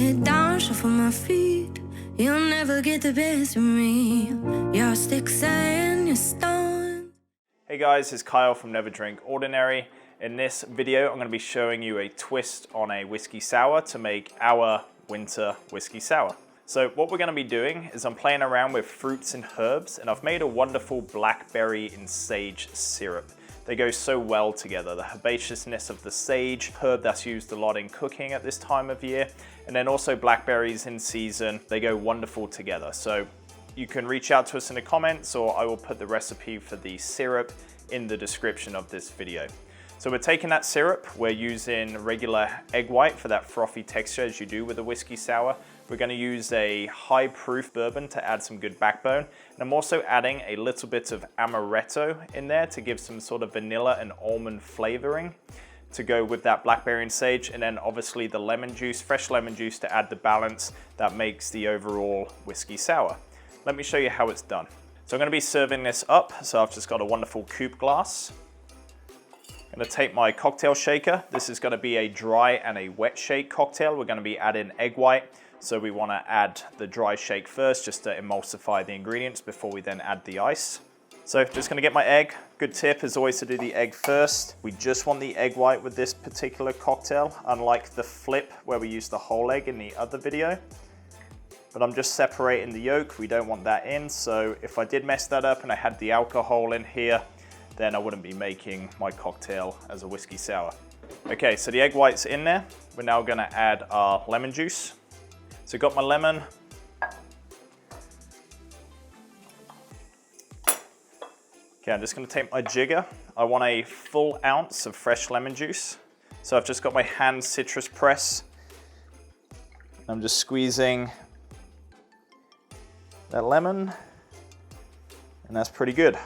head down, shuffle my feet. You'll never get the best of me. Your sticks and your stones. Hey guys, it's Kyle from Never Drink Ordinary. In this video, I'm going to be showing you a twist on a whiskey sour to make our winter whiskey sour. So what we're going to be doing is I'm playing around with fruits and herbs, and I've made a wonderful blackberry and sage syrup. They go so well together. The herbaceousness of the sage, herb that's used a lot in cooking at this time of year, and then also blackberries in season. They go wonderful together. So you can reach out to us in the comments, or I will put the recipe for the syrup in the description of this video. So we're taking that syrup, we're using regular egg white for that frothy texture as you do with a whiskey sour. We're going to use a high proof bourbon to add some good backbone. And I'm also adding a little bit of Amaretto in there to give some sort of vanilla and almond flavoring to go with that blackberry and sage. And then obviously the lemon juice, fresh lemon juice, to add the balance that makes the overall whiskey sour. Let me show you how it's done. So I'm going to be serving this up. So I've just got a wonderful coupe glass. I'm going to take my cocktail shaker. This is going to be a dry and a wet shake cocktail. We're going to be adding egg white. So we want to add the dry shake first just to emulsify the ingredients before we then add the ice. So just going to get my egg. Good tip is always to do the egg first. We just want the egg white with this particular cocktail, unlike the flip where we use the whole egg in the other video. But I'm just separating the yolk. We don't want that in. So if I did mess that up and I had the alcohol in here, then I wouldn't be making my cocktail as a whiskey sour. Okay, so the egg white's in there. We're now gonna add our lemon juice. So got my lemon. Okay, I'm just gonna take my jigger. I want a full ounce of fresh lemon juice. So I've just got my hand citrus press. I'm just squeezing that lemon, and that's pretty good.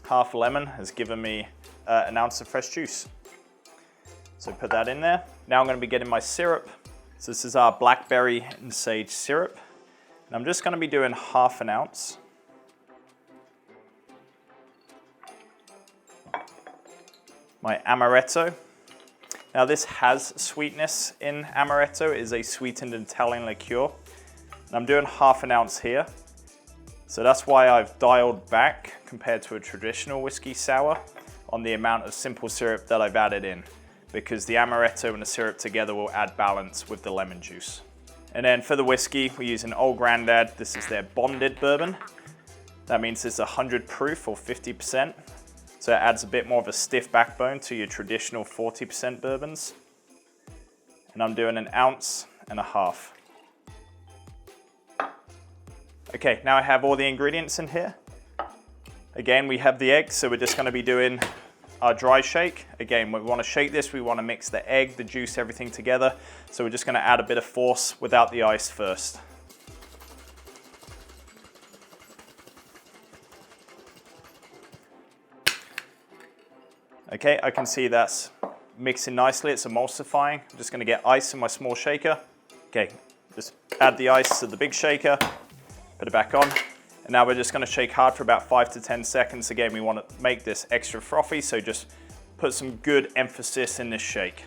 Half a lemon has given me an ounce of fresh juice. So put that in there. Now I'm going to be getting my syrup. So this is our blackberry and sage syrup. And I'm just going to be doing half an ounce. My Amaretto. Now this has sweetness in Amaretto. It is a sweetened Italian liqueur. And I'm doing half an ounce here. So that's why I've dialed back compared to a traditional whiskey sour on the amount of simple syrup that I've added in, because the Amaretto and the syrup together will add balance with the lemon juice. And then for the whiskey, we use an Old Grandad. This is their bonded bourbon. That means it's 100 proof or 50%. So it adds a bit more of a stiff backbone to your traditional 40% bourbons. And I'm doing an ounce and a half. Okay, now I have all the ingredients in here. Again, we have the egg, so we're just gonna be doing our dry shake. Again, we wanna shake this, we wanna mix the egg, the juice, everything together. So we're just gonna add a bit of force without the ice first. Okay, I can see that's mixing nicely, it's emulsifying. I'm just gonna get ice in my small shaker. Okay, just add the ice to the big shaker. Put it back on, and now we're just going to shake hard for about 5 to 10 seconds. Again, we want to make this extra frothy, so just put some good emphasis in this shake.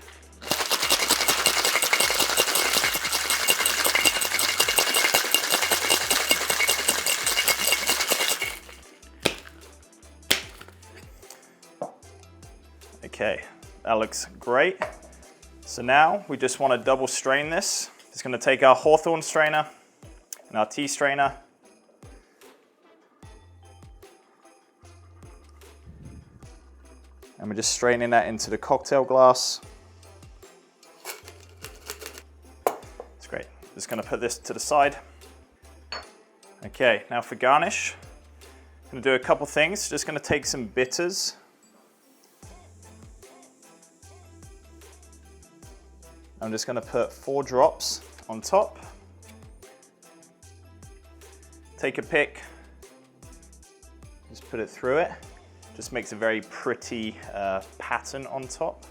Okay, that looks great. So now we just want to double strain this. Just going to take our Hawthorne strainer and our tea strainer. And we're just straining that into the cocktail glass. It's great. Just gonna put this to the side. Okay, now for garnish, I'm gonna do a couple things. Just gonna take some bitters. I'm just gonna put 4 drops on top. Take a pick, just put it through it. Just makes a very pretty pattern on top.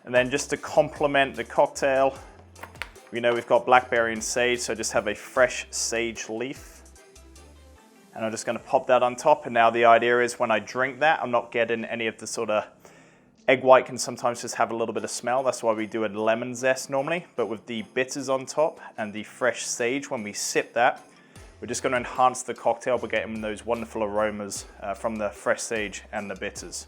And then just to complement the cocktail, we know we've got blackberry and sage, so I just have a fresh sage leaf. And I'm just gonna pop that on top. And now the idea is when I drink that, I'm not getting any of the sort of Egg white can sometimes just have a little bit of smell. That's why we do a lemon zest normally. But with the bitters on top and the fresh sage, when we sip that, we're just going to enhance the cocktail by getting those wonderful aromas from the fresh sage and the bitters.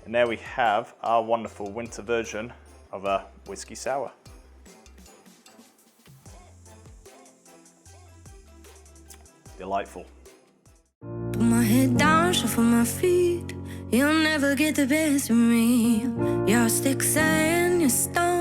And there we have our wonderful winter version of a whiskey sour. Delightful. Put my head down, shuffle my feet. You'll never get the best of me. You're sticks and you're stones.